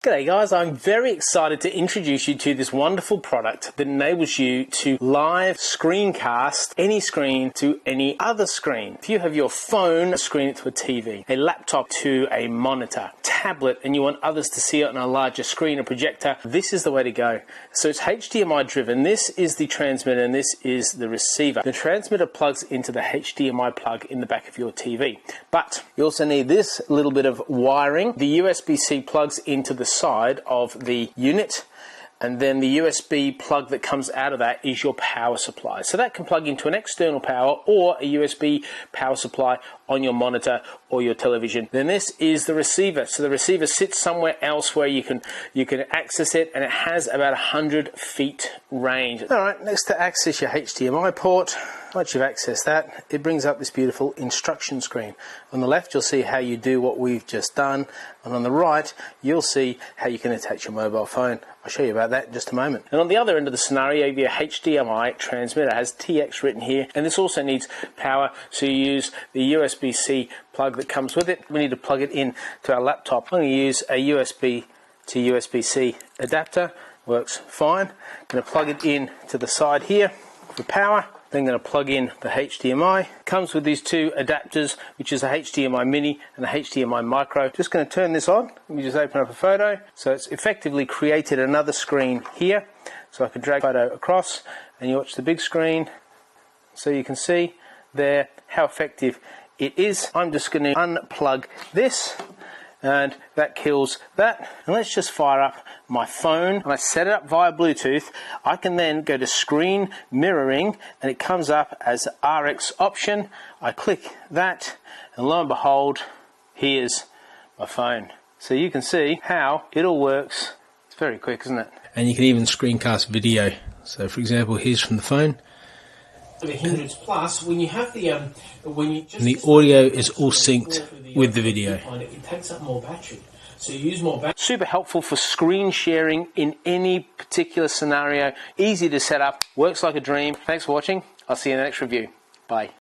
G'day guys, I'm very excited to introduce you to this wonderful product that enables you to live screencast any screen to any other screen. If you have your phone, screen it to a TV, a laptop to a monitor, tablet, and you want others to see it on a larger screen, a projector, this is the way to go. So it's HDMI driven. This is the transmitter and this is the receiver. The transmitter plugs into the HDMI plug in the back of your TV. But you also need this little bit of wiring. The USB-C plugs into the side of the unit, and then the USB plug that comes out of that is your power supply. So that can plug into an external power or a USB power supply on your monitor or your television. Then this is the receiver. So the receiver sits somewhere else where you can access it, and it has about 100 feet range. All right, next to access your HDMI port, once you've accessed that, it brings up this beautiful instruction screen. On the left, you'll see how you do what we've just done, and on the right, you'll see how you can attach your mobile phone. I'll show you about that in just a moment. And on the other end of the scenario, you have your HDMI transmitter. It has TX written here, and this also needs power, so you use the USB-C plug that comes with it. We need to plug it in to our laptop. I'm going to use a USB to USB-C adapter. Works fine. I'm going to plug it in to the side here for power. Then I'm going to plug in the HDMI. Comes with these two adapters, which is a HDMI mini and a HDMI micro. Just going to turn this on. Let me just open up a photo. So it's effectively created another screen here. So I can drag the photo across and you watch the big screen. So you can see there how effective it is. I'm just going to unplug this, and that kills that. And let's just fire up my phone, and I set it up via Bluetooth. I can then go to screen mirroring, and it comes up as RX option. I click that, and lo and behold, here's my phone. So you can see how it all works. It's very quick, isn't it? And you can even screencast video. So for example, here's from the phone. The hundreds plus, when you have the audio is all synced with the video. It takes up more battery, so you use more battery. Super helpful for screen sharing in any particular scenario. Easy to set up, works like a dream. Thanks for watching. I'll see you in the next review. Bye.